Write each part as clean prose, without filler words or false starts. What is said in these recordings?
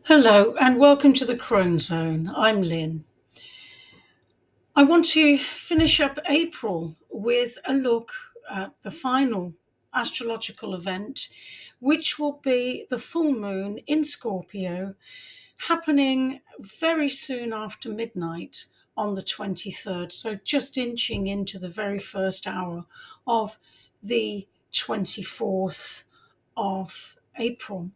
Hello and welcome to the Crone Zone. I'm Lynn. I want to finish up April with a look at the final astrological event, which will be the full moon in Scorpio, happening very soon after midnight on the 23rd. So just inching into the very first hour of the 24th of April.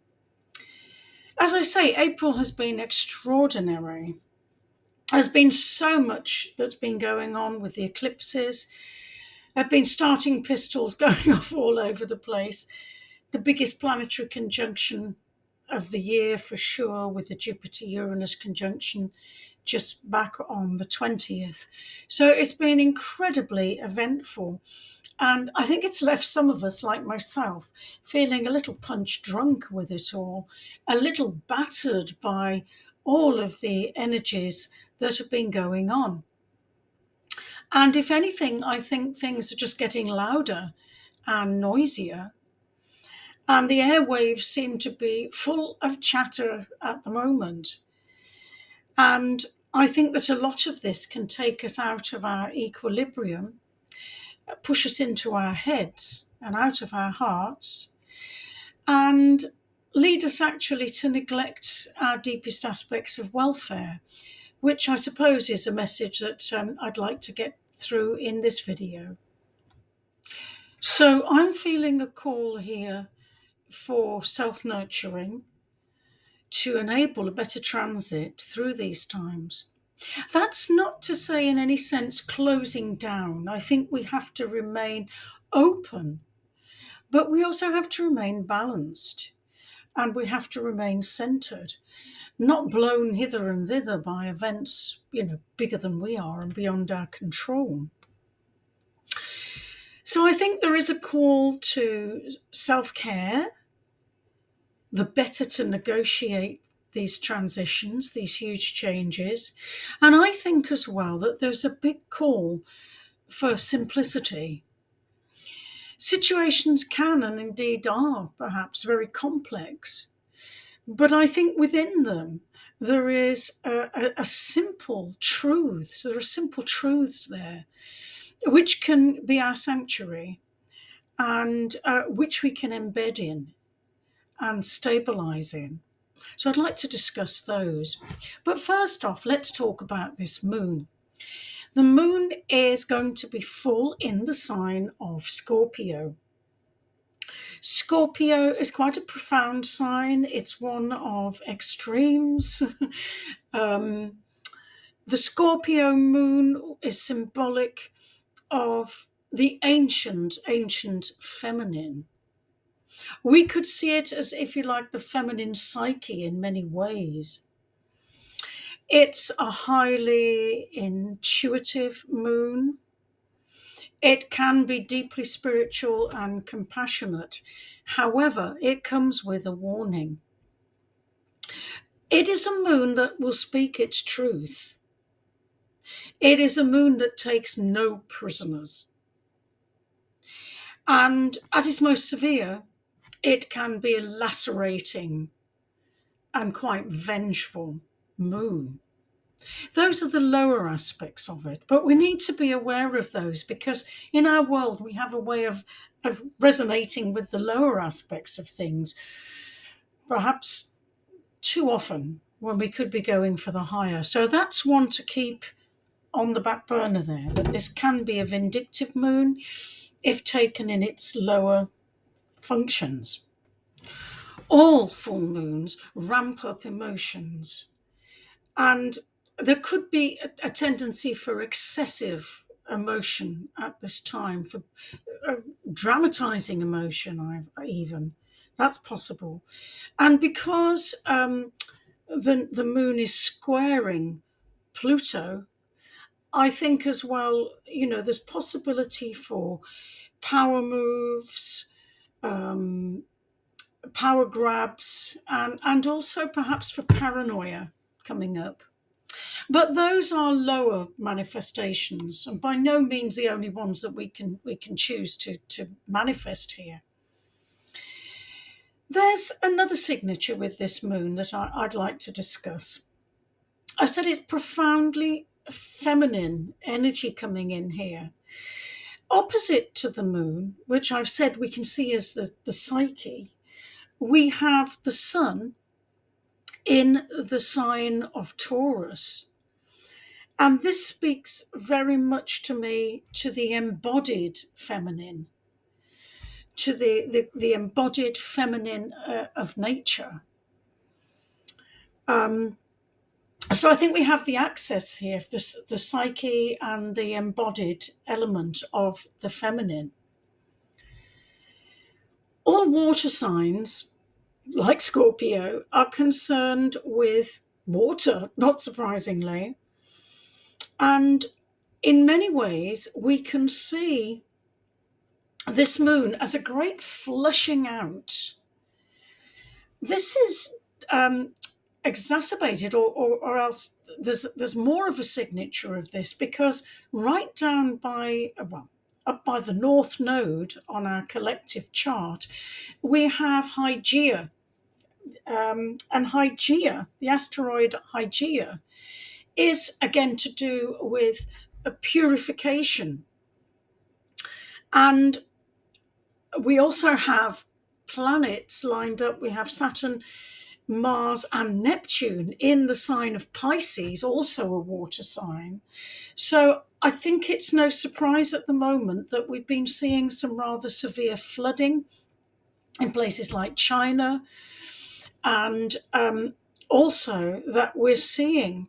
As I say, April has been extraordinary. There's been so much that's been going on with the eclipses. There have been starting pistols going off all over the place. The biggest planetary conjunction of the year for sure, with the Jupiter Uranus conjunction just back on the 20th. So it's been incredibly eventful. And I think it's left some of us, like myself, feeling a little punch drunk with it all, a little battered by all of the energies that have been going on. And if anything, I think things are just getting louder and noisier. And the airwaves seem to be full of chatter at the moment. And I think that a lot of this can take us out of our equilibrium, push us into our heads and out of our hearts, and lead us actually to neglect our deepest aspects of welfare, which I suppose is a message that I'd like to get through in this video. So I'm feeling a call here for self-nurturing to enable a better transit through these times. That's not to say in any sense closing down. I think we have to remain open, but we also have to remain balanced and we have to remain centered, not blown hither and thither by events, bigger than we are and beyond our control. So I think there is a call to self-care, the better to negotiate these transitions, these huge changes. And I think as well that there's a big call for simplicity. Situations can and indeed are perhaps very complex, but I think within them there is a simple truth. So there are simple truths there, which can be our sanctuary and which we can embed in and stabilize in. So I'd like to discuss those. But first off, let's talk about this moon. The moon is going to be full in the sign of Scorpio. Scorpio is quite a profound sign. It's one of extremes. um, the Scorpio moon is symbolic of the ancient feminine. We could see it as, if you like, the feminine psyche in many ways. It's a highly intuitive moon. It can be deeply spiritual and compassionate. However, it comes with a warning. It is a moon that will speak its truth. It is a moon that takes no prisoners. And at its most severe, it can be a lacerating and quite vengeful moon. Those are the lower aspects of it, but we need to be aware of those because in our world we have a way of resonating with the lower aspects of things, perhaps too often when we could be going for the higher. So that's one to keep on the back burner there, that this can be a vindictive moon if taken in its lower functions. All full moons ramp up emotions, and there could be a tendency for excessive emotion at this time, for dramatizing emotion, even. That's possible. And because the moon is squaring Pluto, I think as well, there's possibility for power moves, um, power grabs, and also perhaps for paranoia coming up. But those are lower manifestations, and by no means the only ones that we can choose to manifest here. There's another signature with this moon that I'd like to discuss. I said it's profoundly feminine energy coming in here. Opposite to the moon, which I've said we can see as the psyche, we have the sun in the sign of Taurus. And this speaks very much to me to the embodied feminine, to the embodied feminine of nature. So I think we have the access here, the psyche and the embodied element of the feminine. All water signs, like Scorpio, are concerned with water, not surprisingly. And in many ways, we can see this moon as a great flushing out. This is exacerbated, or else there's more of a signature of this, because right down by, well, up by the North Node on our collective chart, we have Hygeia. And Hygeia, the asteroid Hygeia, is again to do with a purification. And we also have planets lined up. We have Saturn, Mars, and Neptune in the sign of Pisces, also a water sign. So I think it's no surprise at the moment that we've been seeing some rather severe flooding in places like China, and also that we're seeing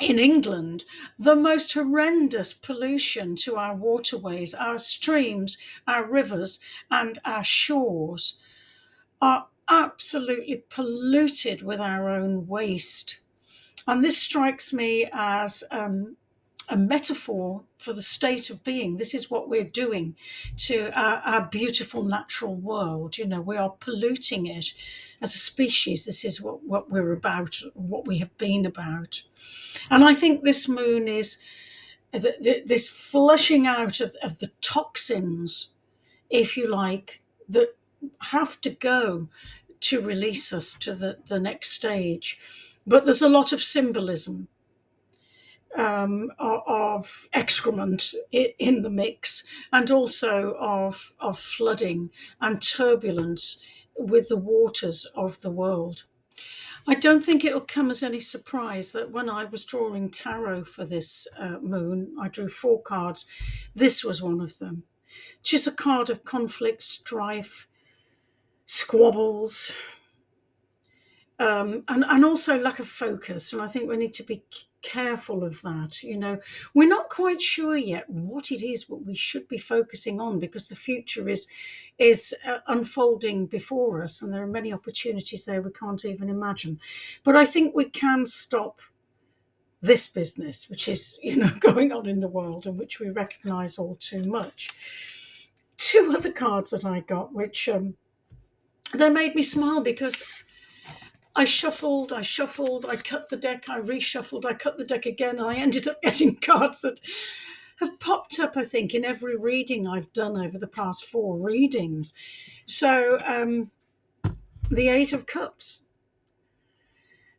in England the most horrendous pollution to our waterways, our streams, our rivers, and our shores are absolutely polluted with our own waste. And this strikes me as a metaphor for the state of being. This is what we're doing to our beautiful natural world. You know, we are polluting it as a species. This is what we're about, what we have been about. And I think this moon is this flushing out of the toxins, if you like, that have to go to release us to the next stage. But there's a lot of symbolism of excrement in the mix, and also of flooding and turbulence with the waters of the world. I don't think it'll come as any surprise that when I was drawing tarot for this moon, I drew 4 cards. This was one of them, which is a card of conflict, strife, squabbles, and also lack of focus. And I think we need to be careful of that. You know, we're not quite sure yet what it is what we should be focusing on, because the future is unfolding before us, and there are many opportunities there we can't even imagine. But I think we can stop this business, which is, you know, going on in the world, and which we recognize all too much. 2 other cards that I got, which they made me smile, because I shuffled, I cut the deck, I reshuffled, I cut the deck again, and I ended up getting cards that have popped up, I think, in every reading I've done over the past 4 readings. So the 8 of Cups.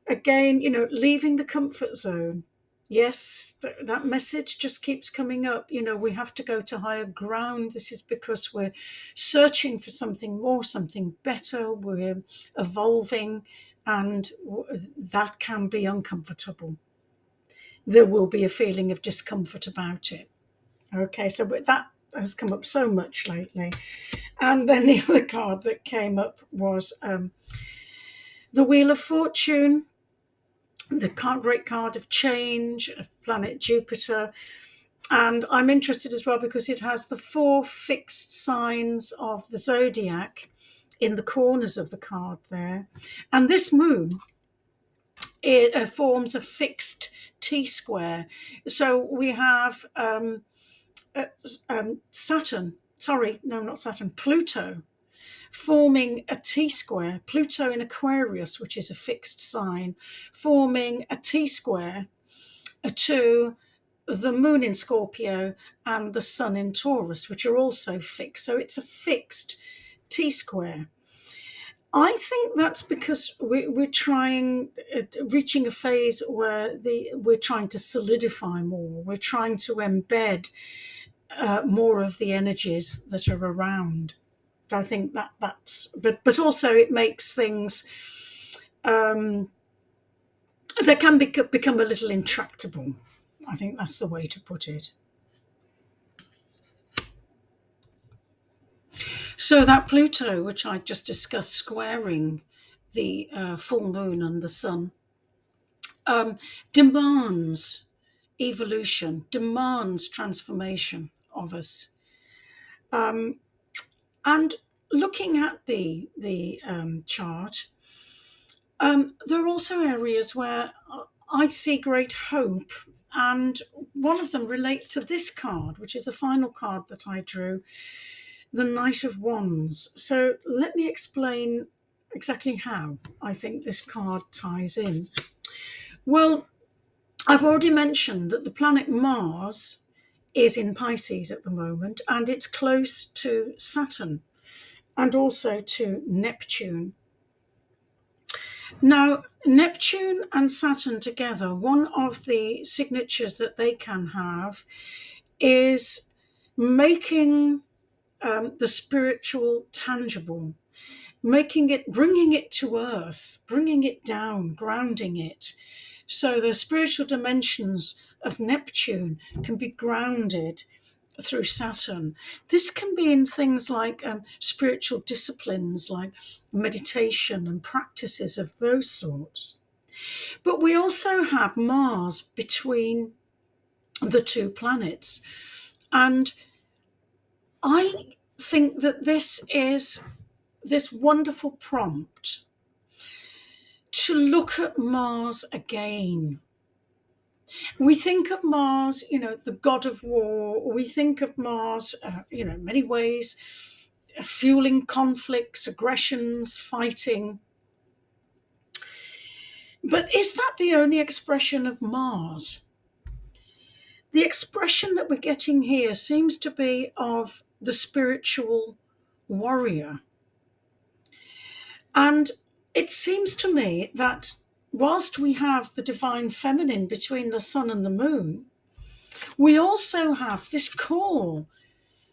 Again, you know, leaving the comfort zone. Yes, that message just keeps coming up. You know, we have to go to higher ground. This is because we're searching for something more, something better. We're evolving, and that can be uncomfortable. There will be a feeling of discomfort about it. Okay, so that has come up so much lately. And then the other card that came up was the Wheel of Fortune, the great card of change, of planet Jupiter. And I'm interested as well because it has the 4 fixed signs of the zodiac in the corners of the card there. And this moon, it forms a fixed T-square. So we have Pluto forming a T-square, Pluto in Aquarius, which is a fixed sign, forming a T-square to the moon in Scorpio and the sun in Taurus, which are also fixed. So it's a fixed T-square. I think that's because we're trying, reaching a phase where we're trying to solidify more. We're trying to embed more of the energies that are around. I think but also it makes things they can become a little intractable. I think that's the way to put it. So that Pluto, which I just discussed, squaring the full moon and the sun, um, demands evolution, demands transformation of us. Um, and looking at the chart, there are also areas where I see great hope, and one of them relates to this card, which is the final card that I drew, the Knight of Wands. So let me explain exactly how I think this card ties in. Well, I've already mentioned that the planet Mars is in Pisces at the moment, and it's close to Saturn and also to Neptune. Now, Neptune and Saturn together, one of the signatures that they can have is making the spiritual tangible, making it, bringing it to earth, bringing it down, grounding it. So the spiritual dimensions of Neptune can be grounded through Saturn. This can be in things like spiritual disciplines like meditation and practices of those sorts. But we also have Mars between the two planets. And I think that this is this wonderful prompt to look at Mars again. We think of Mars, the god of war. We think of Mars, in many ways, fueling conflicts, aggressions, fighting. But is that the only expression of Mars? The expression that we're getting here seems to be of the spiritual warrior. And it seems to me that whilst we have the divine feminine between the sun and the moon, we also have this call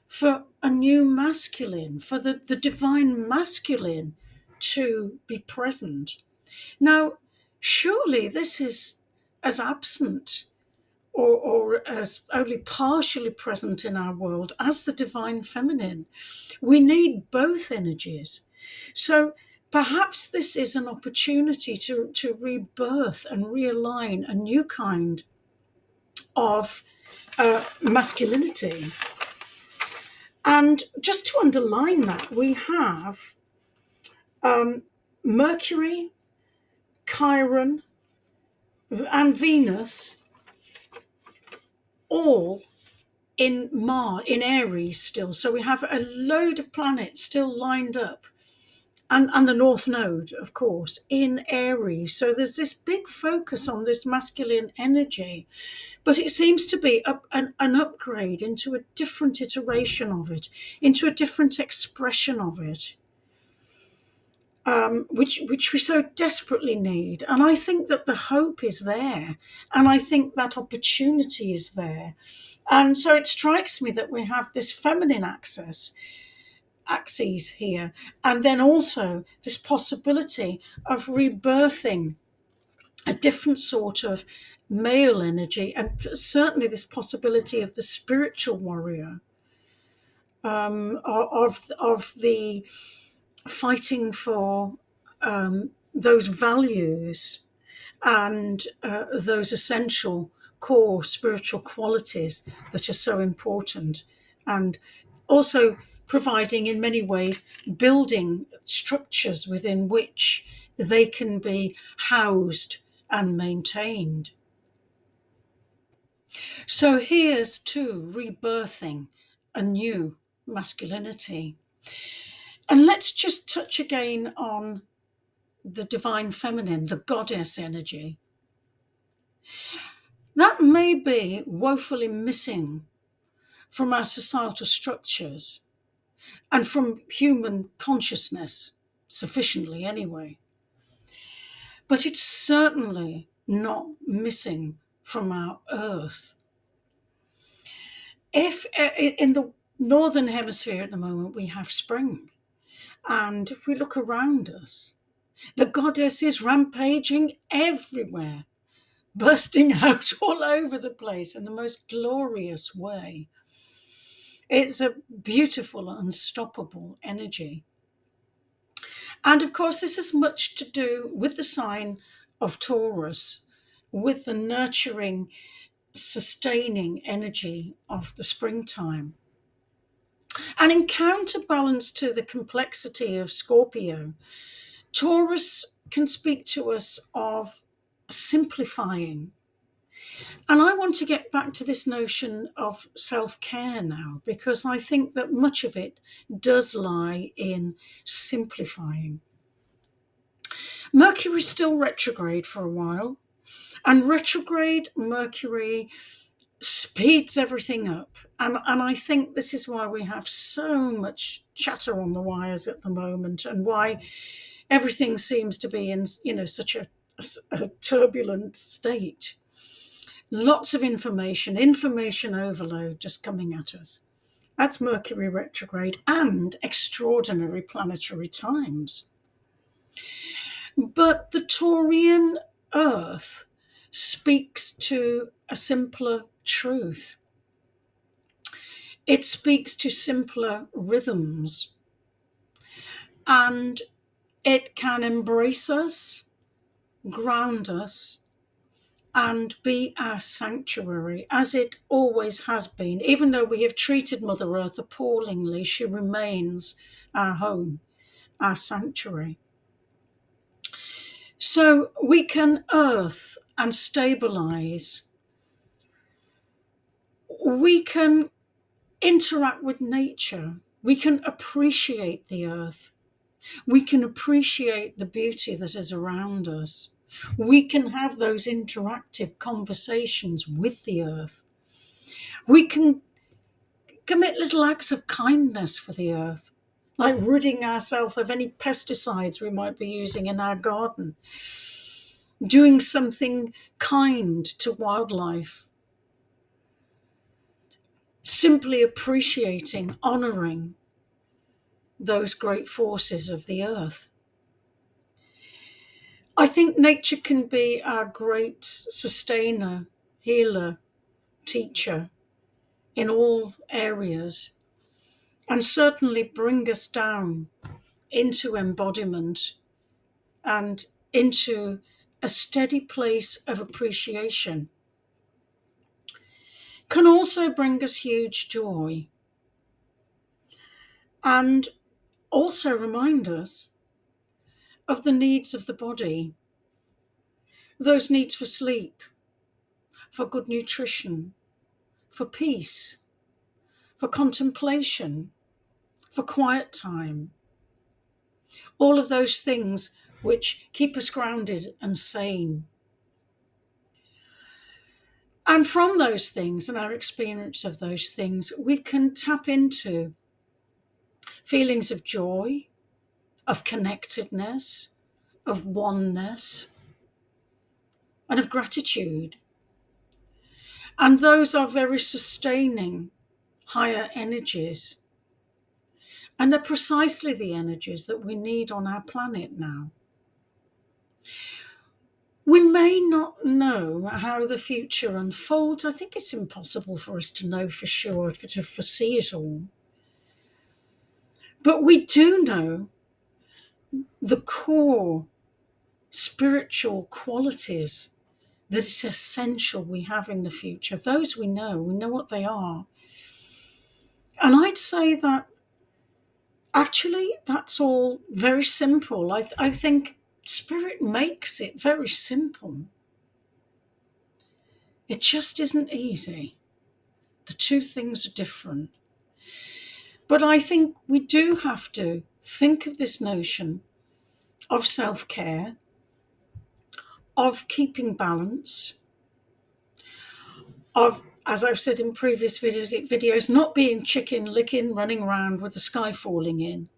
for a new masculine, for the divine masculine to be present. Now, surely this is as absent or as only partially present in our world as the divine feminine. We need both energies. So perhaps this is an opportunity to rebirth and realign a new kind of masculinity. And just to underline that, we have Mercury, Chiron, and Venus all in Aries still. So we have a load of planets still lined up. And the North Node, of course, in Aries. So there's this big focus on this masculine energy. But it seems to be an upgrade into a different iteration of it, into a different expression of it, which we so desperately need. And I think that the hope is there, and I think that opportunity is there. And so it strikes me that we have this feminine axis here, and then also this possibility of rebirthing a different sort of male energy, and certainly this possibility of the spiritual warrior, of the fighting for those values and those essential core spiritual qualities that are so important, and also providing in many ways building structures within which they can be housed and maintained. So here's to rebirthing a new masculinity. And let's just touch again on the divine feminine, the goddess energy. That may be woefully missing from our societal structures and from human consciousness sufficiently anyway. But it's certainly not missing from our earth. If in the northern hemisphere at the moment we have spring, and if we look around us, the goddess is rampaging everywhere, bursting out all over the place in the most glorious way. It's a beautiful, unstoppable energy. And of course, this has much to do with the sign of Taurus, with the nurturing, sustaining energy of the springtime. And in counterbalance to the complexity of Scorpio, Taurus can speak to us of simplifying. And I want to get back to this notion of self-care now, because I think that much of it does lie in simplifying. Mercury's still retrograde for a while, and retrograde Mercury speeds everything up. And I think this is why we have so much chatter on the wires at the moment, and why everything seems to be in, such a turbulent state. Lots of information overload just coming at us. That's Mercury retrograde and extraordinary planetary times. But the Taurian Earth speaks to a simpler truth. It speaks to simpler rhythms, and it can embrace us, ground us, and be our sanctuary, as it always has been. Even though we have treated Mother Earth appallingly, she remains our home, our sanctuary. So we can earth and stabilize. We can interact with nature. We can appreciate the earth. We can appreciate the beauty that is around us. We can have those interactive conversations with the earth. We can commit little acts of kindness for the earth, like ridding ourselves of any pesticides we might be using in our garden, doing something kind to wildlife, simply appreciating, honouring those great forces of the earth. I think nature can be our great sustainer, healer, teacher in all areas, and certainly bring us down into embodiment and into a steady place of appreciation. Can also bring us huge joy, and also remind us of the needs of the body, those needs for sleep, for good nutrition, for peace, for contemplation, for quiet time. All of those things which keep us grounded and sane. And from those things and our experience of those things, we can tap into feelings of joy, of connectedness, of oneness, and of gratitude. And those are very sustaining, higher energies. And they're precisely the energies that we need on our planet now. We may not know how the future unfolds. I think it's impossible for us to know for sure, to foresee it all. But we do know the core spiritual qualities that it's essential we have in the future. Those we know what they are. And I'd say that actually that's all very simple. I think Spirit makes it very simple. It just isn't easy. The two things are different. But I think we do have to think of this notion of self-care, of keeping balance, of, as I've said in previous videos, not being chicken licking, running around with the sky falling in,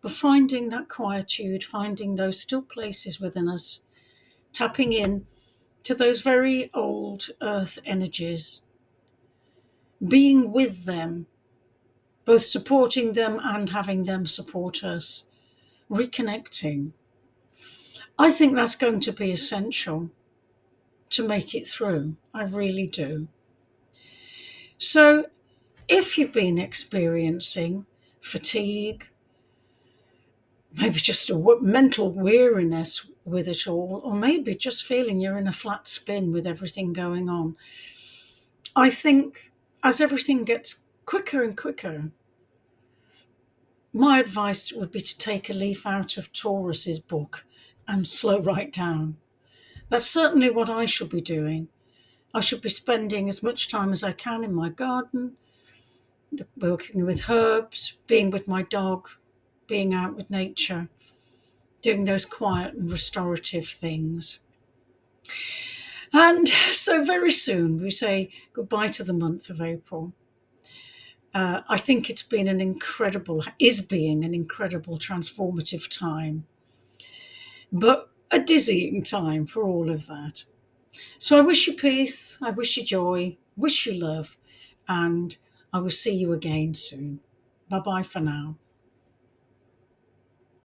but finding that quietude, finding those still places within us, tapping in to those very old earth energies, being with them, both supporting them and having them support us, reconnecting. I think that's going to be essential to make it through. I really do. So, if you've been experiencing fatigue, maybe just a mental weariness with it all, or maybe just feeling you're in a flat spin with everything going on, I think as everything gets quicker and quicker, my advice would be to take a leaf out of Taurus's book and slow right down. That's certainly what I should be doing. I should be spending as much time as I can in my garden, working with herbs, being with my dog, being out with nature, doing those quiet and restorative things. And so very soon we say goodbye to the month of April. I think is being an incredible transformative time, but a dizzying time for all of that. So I wish you peace, I wish you joy, wish you love, and I will see you again soon. Bye bye for now.